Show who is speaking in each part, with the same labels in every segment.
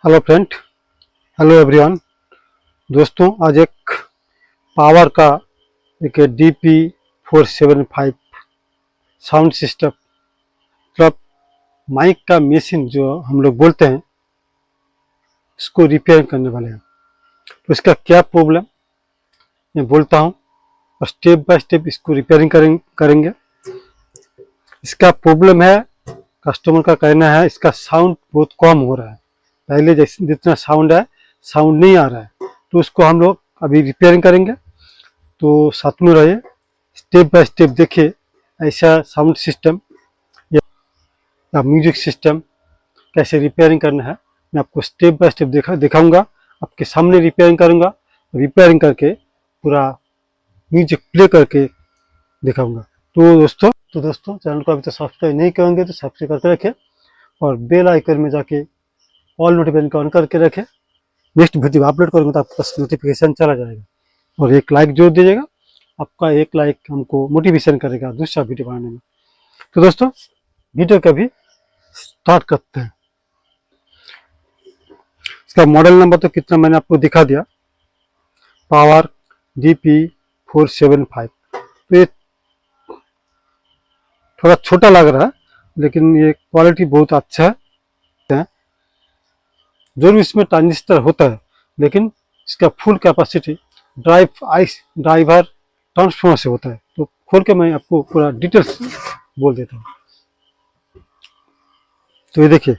Speaker 1: Hello friend. Hello everyone. दोस्तों, आज एक पावर का एक DP475 साउंड सिस्टम मतलब माइक का मशीन जो हम लोग बोलते हैं, इसको रिपेयर करने वाले हैं। तो इसका क्या प्रॉब्लम मैं बोलता हूँ और स्टेप बाय स्टेप इसको रिपेयरिंग करेंगे। इसका प्रॉब्लम है, कस्टमर का कहना है इसका साउंड बहुत कम हो रहा है। पहले जैसे जितना साउंड है, साउंड नहीं आ रहा है। तो उसको हम लोग अभी रिपेयरिंग करेंगे। तो साथ में रहिए, स्टेप बाय स्टेप देखिए ऐसा साउंड सिस्टम या म्यूजिक सिस्टम कैसे रिपेयरिंग करना है। मैं आपको स्टेप बाय स्टेप दिखाऊंगा, आपके सामने रिपेयरिंग करूंगा। रिपेयरिंग करके पूरा म्यूजिक प्ले करके दिखाऊंगा। तो दोस्तों चैनल को अभी तो सब्सक्राइब नहीं करेंगे तो सब्सक्राइब करके रखें और बेल आइकन में जाके ऑल नोटिफिकेशन को ऑन करके रखें। नेक्स्ट वीडियो अपलोड करूंगा तो आपके पास नोटिफिकेशन चला जाएगा। और एक लाइक जोड़ दीजिएगा, आपका एक लाइक हमको मोटिवेशन करेगा दूसरा वीडियो बनाने में। तो दोस्तों, वीडियो का भी स्टार्ट करते हैं। इसका मॉडल नंबर तो कितना मैंने आपको दिखा दिया, पावर DP475। तो ये थोड़ा छोटा लग रहा है, लेकिन ये क्वालिटी बहुत अच्छा है। जरूर इसमें ट्रांजिस्टर होता है, लेकिन इसका फुल कैपेसिटी ड्राइवर ट्रांसफॉर्मर से होता है। तो खोल के मैं आपको पूरा डिटेल्स बोल देता हूँ। तो ये देखिए,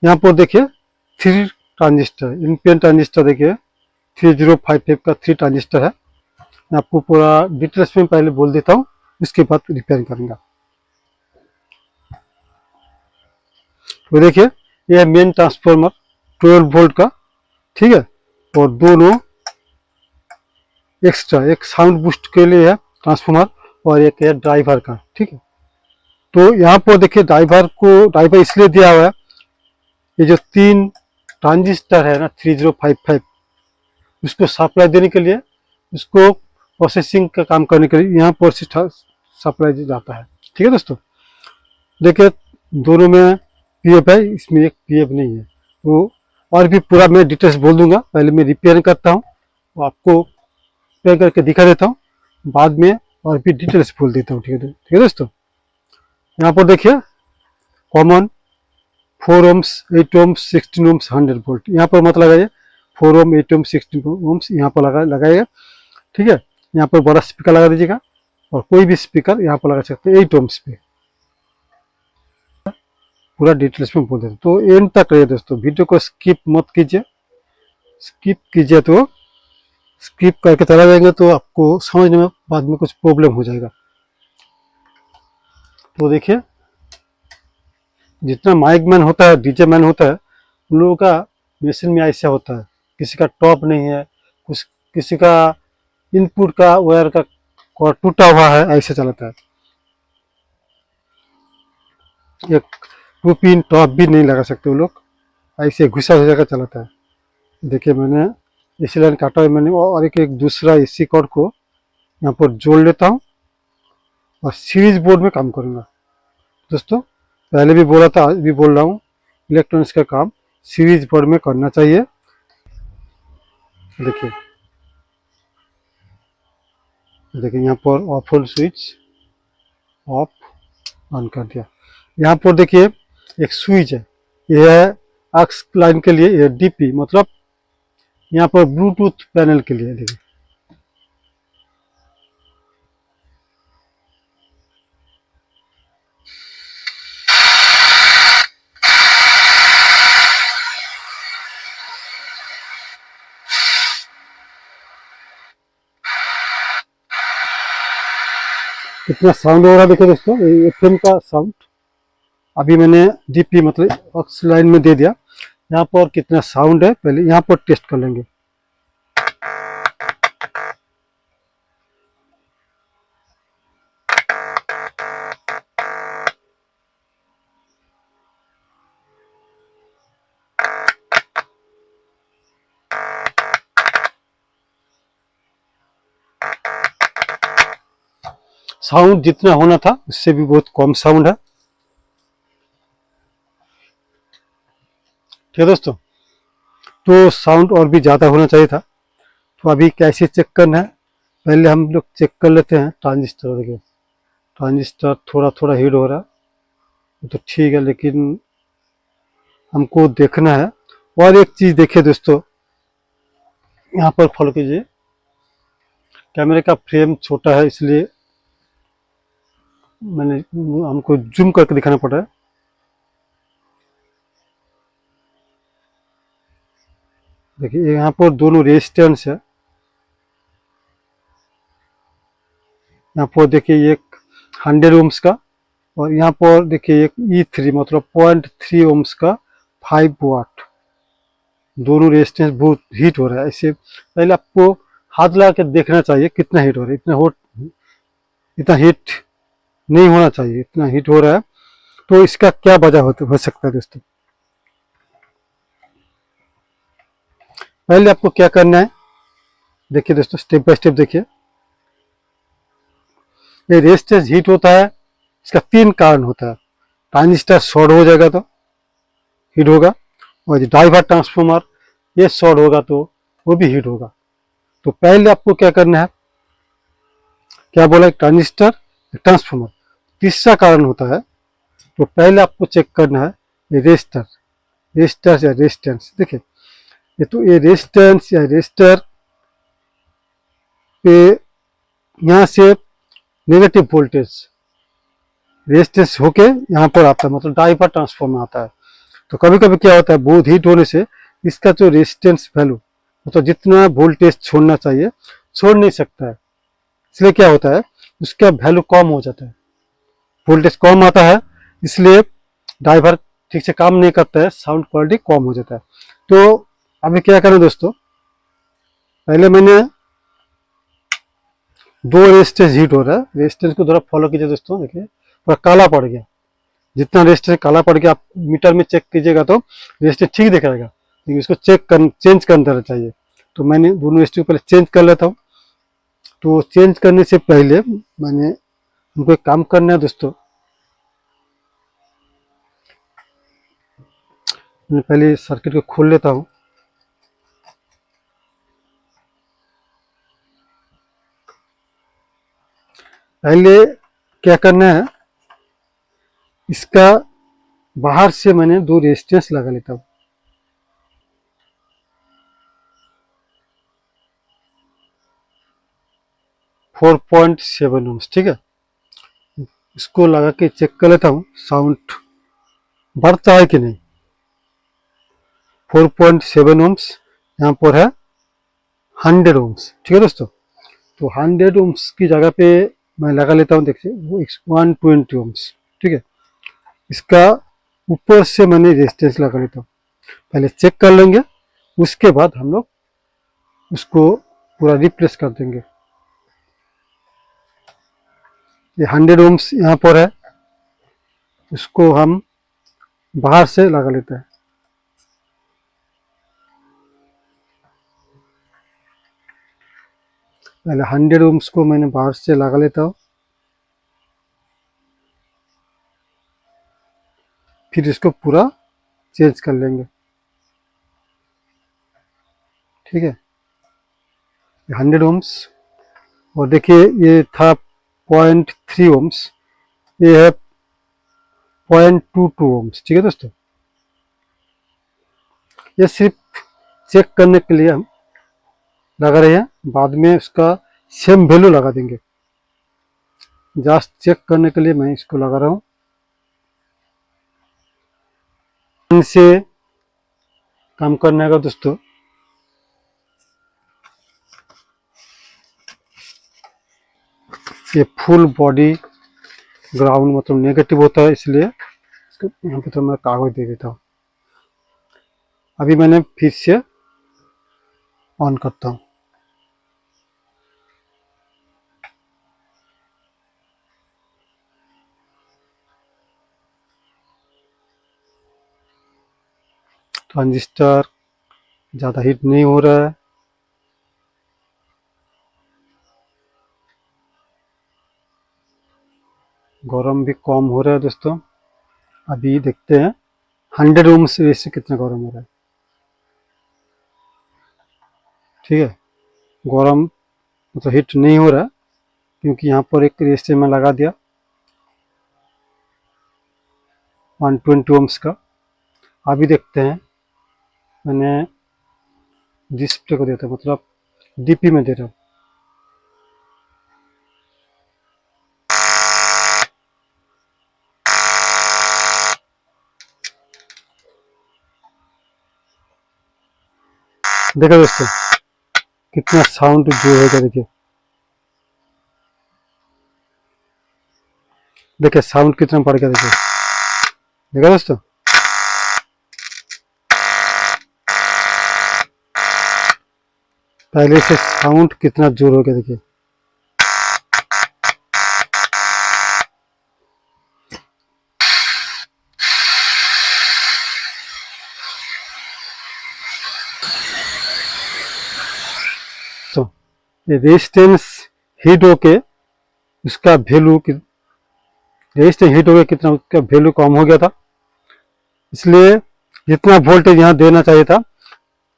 Speaker 1: यहाँ पर देखिए 3 ट्रांजिस्टर, इनपिन ट्रांजिस्टर देखिए 3055 का 3 ट्रांजिस्टर है। मैं आपको पूरा डिटेल्स में पहले बोल देता हूँ, इसके बाद रिपेयरिंग करूंगा। तो देखिए, यह मेन ट्रांसफॉर्मर 12 वोल्ट का, ठीक है। और दोनों एक्स्ट्रा, एक साउंड बूस्ट के लिए है ट्रांसफॉर्मर और एक है ड्राइवर का, ठीक है। तो यहाँ पर देखिए ड्राइवर इसलिए दिया हुआ है, ये जो 3 ट्रांजिस्टर है ना 3055, उसको सप्लाई देने के लिए, उसको प्रोसेसिंग का काम करने के लिए यहाँ पर सप्लाई जाता है, ठीक है दोस्तों। देखिए दोनों में पीएफ है, इसमें एक पीएफ नहीं है। तो और भी पूरा मैं डिटेल्स बोल दूंगा। पहले मैं रिपेयर करता हूँ, तो आपको रिपेयर करके दिखा देता हूँ, बाद में और भी डिटेल्स बोल देता हूँ, ठीक है दोस्तों। यहाँ पर देखिए common 4 ohms, 8 ohms, 16 ohms, 100 volt यहाँ पर मत लगाइए। 4 ohm, 8 ohm, 16 ohms यहाँ पर लगाइएगा, ठीक है। यहाँ पर बड़ा स्पीकर लगा दीजिएगा और कोई भी स्पीकर यहाँ पर लगा सकते हैं 8 ohms पे। पूरा डिटेल्स में बोल देते। तो एंड तक रहिए दोस्तों, वीडियो को स्किप मत कीजिए। स्किप कीजिए तो स्किप करके चला जाएंगे तो आपको समझने में बाद में कुछ प्रॉब्लम हो जाएगा। तो देखिए, जितना माइक मैन होता है, डीजे मैन होता है, उन लोगों का मशीन में ऐसा होता है। किसी का टॉप नहीं है, कुछ किसी का इनपुट का वायर का कॉर्ड टूटा हुआ है, ऐसे चलाता है। एक 2 पिन टॉप भी नहीं लगा सकते वो लोग, ऐसे घुसा कर चलाता है। देखिए मैंने इसी लाइन काटा है मैंने, और एक दूसरा इसी कॉर्ड को यहाँ पर जोड़ लेता हूँ और सीरीज बोर्ड में काम करूँगा। दोस्तों पहले भी बोला था, आज भी बोल रहा हूँ, इलेक्ट्रॉनिक्स का काम सीरीज बोर्ड में करना चाहिए। देखिए देखिए यहाँ पर of hold switch off on कर दिया। यहाँ पर देखिए एक स्विच है, यह है एक्स लाइन के लिए, यह डीपी मतलब यहाँ पर ब्लूटूथ पैनल के लिए। देखिए कितना साउंड हो रहा है, देखिए दोस्तों एफएम का साउंड। अभी मैंने डीपी मतलब एक्स लाइन में दे दिया। यहाँ पर कितना साउंड है पहले यहाँ पर टेस्ट कर लेंगे। साउंड जितना होना था उससे भी बहुत कम साउंड है। क्या दोस्तों, तो साउंड और भी ज़्यादा होना चाहिए था। तो अभी कैसे चेक करना है, पहले हम लोग चेक कर लेते हैं ट्रांजिस्टर। देखिए ट्रांजिस्टर थोड़ा थोड़ा हीट हो रहा है, तो ठीक है, लेकिन हमको देखना है। और एक चीज़ देखिए दोस्तों, यहाँ पर फॉलो कीजिए, कैमरे का फ्रेम छोटा है इसलिए मैंने हमको जूम करके दिखाना पड़ रहा है। देखिए यहाँ पर दोनों रेजिस्टेंस है, यहाँ पर देखिए एक 100 ओम्स का, और यहाँ पर देखिए एक E3 मतलब 0.3 ओम्स का 5 वाट। दोनों रेजिस्टेंस बहुत हीट हो रहा है। इससे पहले आपको हाथ लगा के देखना चाहिए कितना हीट हो रहा है। इतना हीट नहीं होना चाहिए, इतना हीट हो रहा है। तो इसका क्या वजह हो सकता है दोस्तों, पहले आपको क्या करना है, देखिए दोस्तों स्टेप बाय स्टेप देखिए। ये रेजिस्टेंस हीट होता है, इसका 3 कारण होता है। ट्रांजिस्टर शॉर्ट हो जाएगा तो हीट होगा, और डाइवर्ट ट्रांसफार्मर ये शॉर्ट होगा तो वो भी हीट होगा। तो पहले आपको क्या करना है, क्या बोला, ट्रांजिस्टर ट्रांसफार्मर। तीसरा कारण होता है, तो पहले आपको चेक करना है ये रेजिस्टर या रेजिस्टेंस। देखिए ये तो ये रेजिस्टेंस या रेजिस्टर पे यहाँ से नेगेटिव वोल्टेज रेजिस्टेंस होके यहाँ पर आता है, मतलब डाइवर्ट ट्रांसफार्मर आता है। तो कभी कभी क्या होता है, बहुत हीट होने से इसका जो रेजिस्टेंस वैल्यू, मतलब जितना वोल्टेज छोड़ना चाहिए छोड़ नहीं सकता है। इसलिए क्या होता है, उसका वैल्यू कम हो जाता है, वोल्टेज कम आता है, इसलिए ड्राइवर ठीक से काम नहीं करता है, साउंड क्वालिटी कम हो जाता है। तो अभी क्या करें दोस्तों, पहले मैंने दो रेजिस्टेंस हीट हो रहा है, रेजिस्टेंस को थोड़ा फॉलो कीजिए दोस्तों। देखिए पूरा काला पड़ गया, जितना रेजिस्टेंस काला पड़ गया आप मीटर में चेक कीजिएगा तो रेजिस्टेंस ठीक दिखाएगा, लेकिन इसको चेंज कर देना चाहिए। तो मैंने दोनों रेजिस्टेंस को पहले चेंज कर लेता हूँ। तो चेंज करने से पहले हमको एक काम करना है दोस्तों, मैं पहले सर्किट को खोल लेता हूँ। पहले क्या करना है, इसका बाहर से मैंने दो रेजिस्टेंस लगा लेता हूँ। फोर 4.7 ओम्स, ठीक है। इसको लगा के चेक कर लेता हूँ साउंड बढ़ता है कि नहीं। 4.7 ओम्स, यहाँ पर है 100 ओम्स, ठीक है दोस्तों। तो 100 ओम्स की जगह पे मैं लगा लेता हूँ, देखिए वो 120 ओम्स, ठीक है। इसका ऊपर से मैंने रेजिस्टेंस लगा लेता हूँ, पहले चेक कर लेंगे, उसके बाद हम लोग उसको पूरा रिप्लेस कर देंगे। ये 100 ओम्स यहाँ पर है, इसको हम बाहर से लगा लेते हैं। पहले 100 ओम्स को मैंने बाहर से लगा लेता हूँ, फिर इसको पूरा चेंज कर लेंगे, ठीक है। 100 ओम्स, और देखिए ये था 0.3 ओम्स, ये है 0.22 ओम्स, ठीक है दोस्तों। ये सिर्फ चेक करने के लिए हम लगा रहे हैं, बाद में उसका सेम वैल्यू लगा देंगे। जस्ट चेक करने के लिए मैं इसको लगा रहा हूँ। इनसे काम करने का दोस्तों, ये फुल बॉडी ग्राउंड मतलब नेगेटिव होता है, इसलिए इसको यहाँ पे तो मैं कागज दे देता हूँ। अभी मैंने फिर से ऑन करता हूँ। ट्रांजिस्टर ज़्यादा हीट नहीं हो रहा है, गरम भी कम हो रहा है दोस्तों। अभी देखते हैं 100 ओम्स रेजिस्टेंस कितना गर्म हो रहा है। ठीक है, गर्म मतलब हीट नहीं हो रहा क्योंकि यहाँ पर एक रेजिस्टेंस में लगा दिया 120 ओम्स का। अभी देखते हैं, मैंने डिस्प्ले को देता मतलब डीपी में दे रहा हूँ। देखो दोस्तों कितना साउंड जो होगा, देखिए साउंड कितना बढ़ गया, देखिए देखा दोस्तों। पहले से साउंड कितना जोर हो गया, देखिए। तो ये रेजिस्टेंस हीट होके उसका वैल्यू, रेजिस्टेंस हीट हो गया कितना, उसका वैल्यू कम हो गया था, इसलिए जितना वोल्टेज यहाँ देना चाहिए था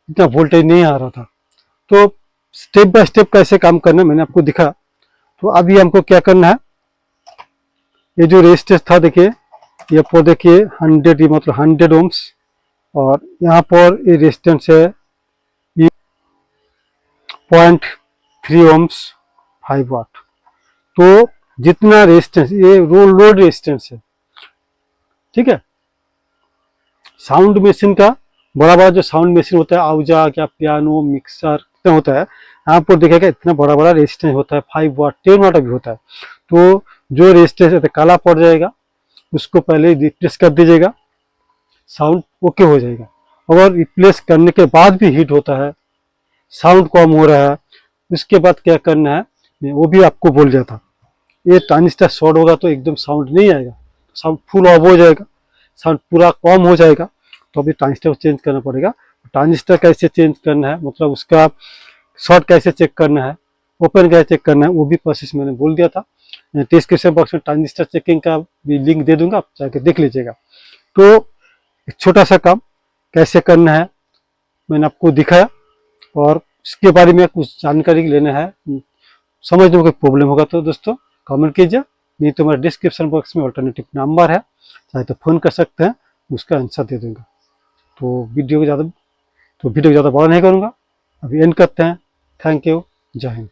Speaker 1: इतना वोल्टेज नहीं आ रहा था। तो स्टेप बाय स्टेप कैसे काम करना मैंने आपको दिखा। तो अभी हमको क्या करना है, ये जो रेजिस्टेंस था देखिए, ये पर देखिए 100 मतलब 100 ओम्स, और यहाँ पर ये रेजिस्टेंस है 0.3 ओम्स 5 वाट। तो जितना रेजिस्टेंस, ये लोड रेजिस्टेंस है, ठीक है। साउंड मशीन का बड़ा बड़ा जो साउंड मशीन होता है, आउजा क्या पियानो मिक्सर इतना होता है, यहाँ पर देखिएगा इतना बड़ा बड़ा रेजिस्टेंस होता है, 5 वाट 10 वाट भी होता है। तो जो रेजिस्टेंस है काला पड़ जाएगा, उसको पहले रिप्लेस कर दीजिएगा, साउंड ओके हो जाएगा। अगर रिप्लेस करने के बाद भी हीट होता है, साउंड कम हो रहा है, उसके बाद क्या करना है मैं वो भी आपको बोल दिया था। ये ट्रांजिस्टर शॉर्ट होगा तो एकदम साउंड नहीं आएगा, साउंड फुल ऑफ हो जाएगा, साउंड पूरा कम हो जाएगा, तो अभी ट्रांजिस्टर को चेंज करना पड़ेगा। ट्रांजिस्टर कैसे चेंज करना है, मतलब उसका शॉर्ट कैसे चेक करना है, ओपन कैसे चेक करना है, वो भी प्रोसेस मैंने बोल दिया था। डिस्क्रिप्शन बॉक्स में ट्रांजिस्टर चेकिंग का भी लिंक दे दूंगा, आप जाके देख लीजिएगा। तो एक छोटा सा काम कैसे करना है मैंने आपको दिखाया, और इसके बारे में कुछ जानकारी लेना है, समझने में कोई प्रॉब्लम होगा तो दोस्तों कमेंट कीजिए, नहीं तो मेरा डिस्क्रिप्शन बॉक्स में अल्टरनेटिव नंबर है, चाहे तो फ़ोन कर सकते हैं, उसका आंसर दे दूंगा। तो वीडियो को ज़्यादा बड़ा नहीं करूँगा, अभी एंड करते हैं। थैंक यू, जय हिंद।